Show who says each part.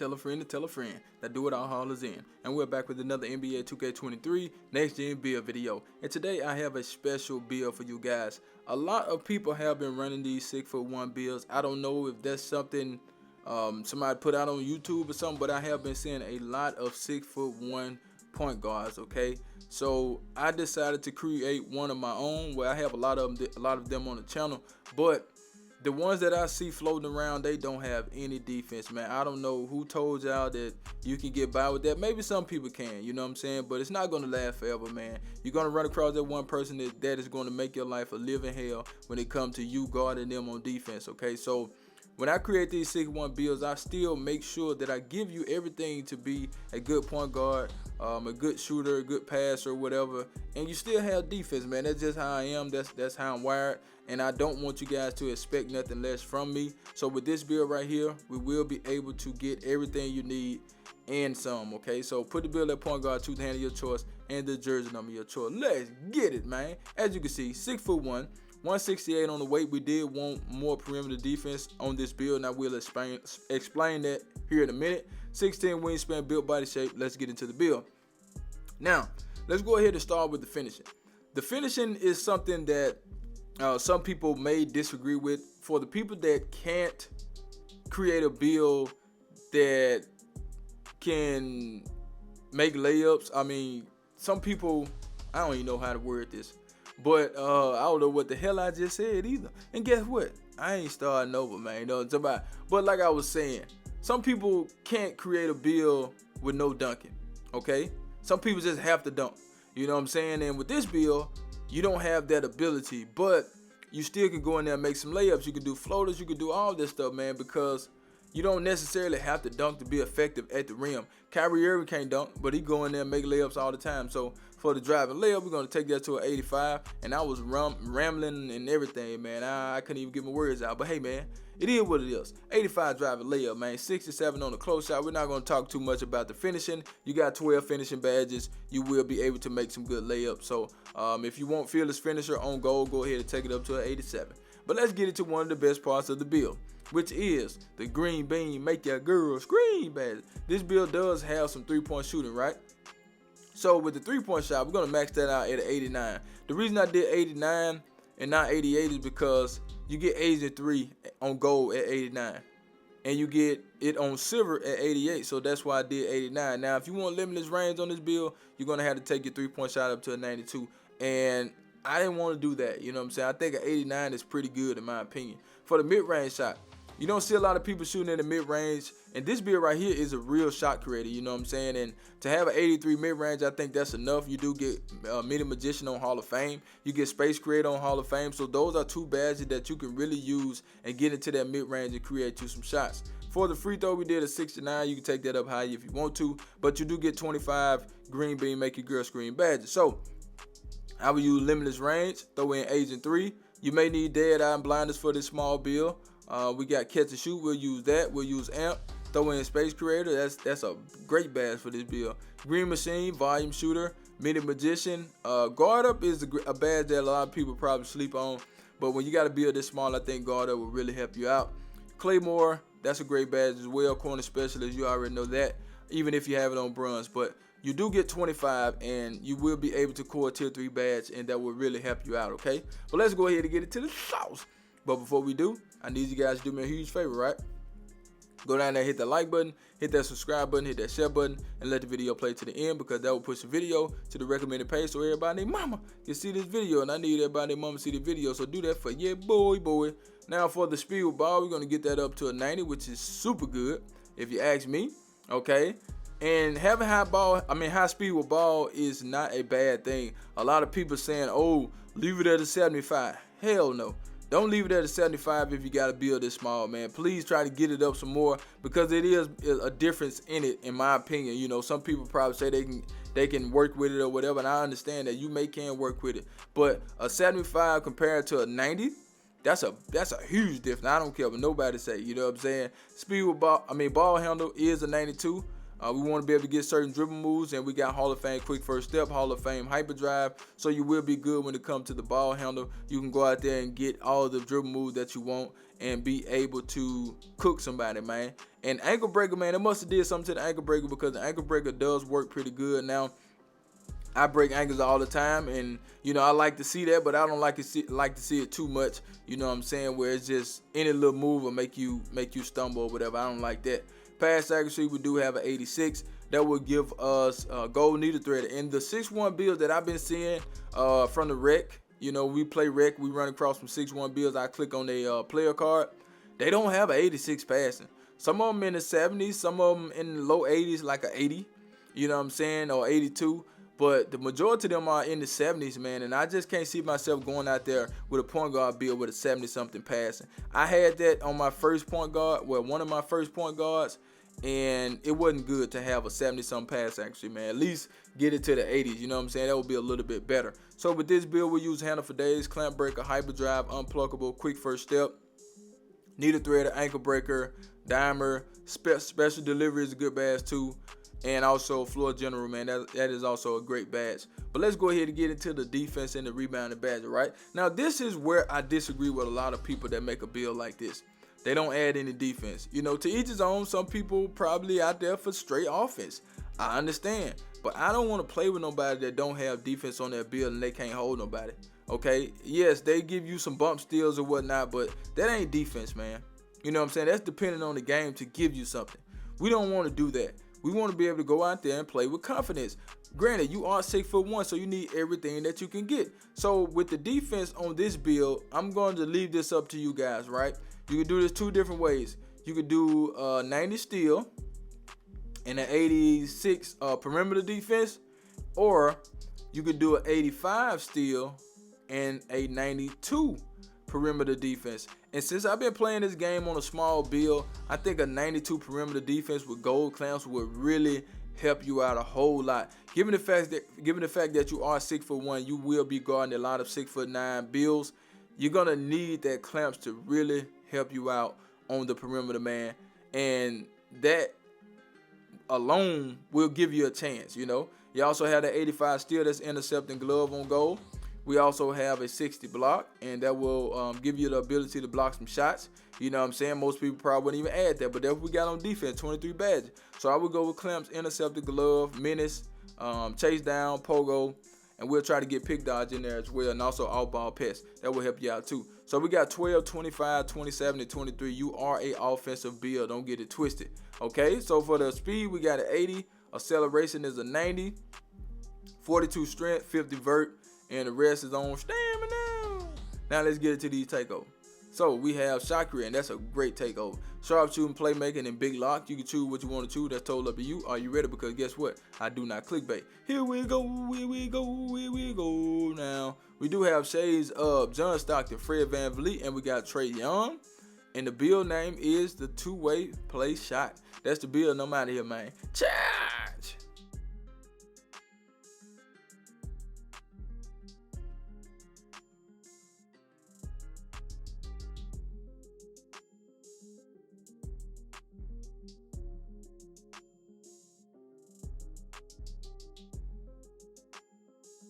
Speaker 1: tell a friend to tell a friend. That do it all hollers in. And we're back with another NBA 2K23 Next Gen build video. And today I have a special build for you guys. A lot of people have been running these 6'1" builds. I don't know if that's something somebody put out on YouTube or something, but I have been seeing a lot of 6'1" point guards. Okay, so I decided to create one of my own where I have a lot of them on the channel, but the ones that I see floating around, they don't have any defense, man. I don't know who told y'all that you can get by with that. Maybe some people can, you know what I'm saying? But it's not going to last forever, man. You're going to run across that one person that is going to make your life a living hell when it comes to you guarding them on defense, okay? So when I create these 6'1" builds, I still make sure that I give you everything to be a good point guard, a good shooter, a good passer, whatever, and you still have defense, man. That's just how I am. That's how I'm wired, and I don't want you guys to expect nothing less from me. So with this build right here, we will be able to get everything you need and some, okay? So put the build at point guard, tooth hand of your choice, and the jersey number of your choice. Let's get it, man. As you can see, 6'1", 168 on the weight. We did want more perimeter defense on this build, and I will explain that here in a minute. 6'10" wingspan, built body shape. Let's get into the build. Now, let's go ahead and start with the finishing. The finishing is something that some people may disagree with. For the people that can't create a build that can make layups, I mean, some people, I don't even know how to word this, but I don't know what the hell I just said either. And guess what? I ain't starting over, man. You know what I'm talking about? But like I was saying, some people can't create a build with no dunking, okay? Some people just have to dunk. You know what I'm saying? And with this build, you don't have that ability, but you still can go in there and make some layups. You can do floaters. You can do all this stuff, man, because you don't necessarily have to dunk to be effective at the rim. Kyrie Irving can't dunk, but he go in there and make layups all the time. So for the driving layup, we're going to take that to an 85. And I was rambling and everything, man. I couldn't even get my words out. But hey, man, it is what it is. 85 driving layup, man. 67 on the close shot. We're not going to talk too much about the finishing. You got 12 finishing badges. You will be able to make some good layups. So if you want fearless finisher on goal, go ahead and take it up to an 87. But let's get into one of the best parts of the build, which is the green bean make your girl scream badge. This build does have some three-point shooting, right? So with the three-point shot, we're going to max that out at an 89. The reason I did 89 and not 88 is because you get 83 on gold at 89. And you get it on silver at 88, so that's why I did 89. Now, if you want limitless range on this build, you're going to have to take your three-point shot up to a 92. And I didn't want to do that, you know what I'm saying? I think an 89 is pretty good in my opinion. For the mid-range shot, you don't see a lot of people shooting in the mid-range, and this build right here is a real shot creator, you know what I'm saying? And to have an 83 mid-range, I think that's enough. You do get Mini Magician on Hall of Fame. You get Space Creator on Hall of Fame. So those are two badges that you can really use and get into that mid-range and create you some shots. For the free throw, we did a 69. You can take that up high if you want to, but you do get 25 green bean make your girl scream badges. So I will use limitless range, throw in Agent 3. You may need dead eye and blinders for this small build. We got catch and shoot. We'll use that. We'll use amp. Throw in space creator. That's a great badge for this build. Green machine, volume shooter, mini magician. Guard up is a badge that a lot of people probably sleep on. But when you got a build this small, I think guard up will really help you out. Claymore, that's a great badge as well. Corner specialist, you already know that. Even if you have it on bronze, but you do get 25, and you will be able to core tier 3 badge, and that will really help you out, okay? But let's go ahead and get it to the sauce. But before we do, I need you guys to do me a huge favor, right? Go down there, hit that like button, hit that subscribe button, hit that share button, and let the video play to the end, because that will push the video to the recommended page so everybody and their mama can see this video, and I need everybody and their mama to see the video, so do that for your boy. Now for the speed with ball, we're going to get that up to a 90, which is super good, if you ask me, okay? And having high speed with ball is not a bad thing. A lot of people saying, oh, leave it at a 75. Hell no. Don't leave it at a 75 if you got to build this small, man. Please try to get it up some more, because it is a difference in it, in my opinion. You know, some people probably say they can work with it or whatever, and I understand that you can work with it. But a 75 compared to a 90, that's a huge difference. I don't care what nobody say, you know what I'm saying? Speed with ball, ball handle is a 92. We want to be able to get certain dribble moves, and we got Hall of Fame quick first step, Hall of Fame hyperdrive, so you will be good when it comes to the ball handle. You can go out there and get all the dribble moves that you want and be able to cook somebody, man. And ankle breaker, man, it must have did something to the ankle breaker, because the ankle breaker does work pretty good. Now, I break ankles all the time, and you know, I like to see that, but I don't like to see it too much. You know what I'm saying? Where it's just any little move will make you stumble or whatever. I don't like that. Pass accuracy, we do have an 86. That will give us gold needle thread. And the 6-1 builds that I've been seeing from the rec, you know, we play rec, we run across some 6-1 builds. I click on a player card. They don't have an 86 passing. Some of them in the 70s, some of them in the low 80s, like a 80. You know what I'm saying? Or 82. But the majority of them are in the 70s, man, and I just can't see myself going out there with a point guard build with a 70-something passing. I had that on my first point guard, well, one of my first point guards, and it wasn't good to have a 70-something pass accuracy, man. At least get it to the 80s, you know what I'm saying? That would be a little bit better. So with this build, we use handle for days, clamp breaker, hyperdrive, unpluckable, quick first step, needle threader, ankle breaker, dimer, special delivery is a good badge too. And also floor general, man, that is also a great badge. But let's go ahead and get into the defense and the rebounding badge, right? Now, this is where I disagree with a lot of people that make a build like this. They don't add any defense. You know, to each his own. Some people probably out there for straight offense. I understand. But I don't want to play with nobody that don't have defense on their build and they can't hold nobody. Okay? Yes, they give you some bump steals or whatnot, but that ain't defense, man. You know what I'm saying? That's depending on the game to give you something. We don't want to do that. We want to be able to go out there and play with confidence. Granted, you are 6'1", so you need everything that you can get. So with the defense on this build, I'm going to leave this up to you guys, right? You can do this two different ways. You could do 90 steal and an 86 perimeter defense, or you could do an 85 steal and a 92 perimeter defense. And since I've been playing this game on a small build, I think a 92 perimeter defense with gold clamps would really help you out a whole lot. Given the fact that you are 6'1", you will be guarding a lot of 6'9" builds. You're gonna need that clamps to really help you out on the perimeter, man. And that alone will give you a chance. You know. You also have the 85 steal that's intercepting glove on goal. We also have a 60 block, and that will give you the ability to block some shots. You know what I'm saying? Most people probably wouldn't even add that, but that's what we got on defense, 23 badges. So I would go with clamps, intercept the glove, menace, chase down, pogo, and we'll try to get pick dodge in there as well, and also all-ball pass. That will help you out too. So we got 12, 25, 27, and 23. You are a offensive build. Don't get it twisted. Okay, so for the speed, we got an 80. Acceleration is a 90. 42 strength, 50 vert. And the rest is on stamina. Now let's get into these takeovers. So we have shot creating. That's a great takeover. Sharp shooting, playmaking, and big lock. You can choose what you want to choose. That's totally up to you. Are you ready? Because guess what? I do not clickbait. Here we go. Here we go. Here we go. Now we do have shades of John Stockton, Fred VanVleet, and we got Trae Young. And the build name is the two-way play shot. That's the build. No matter here, man. Ciao.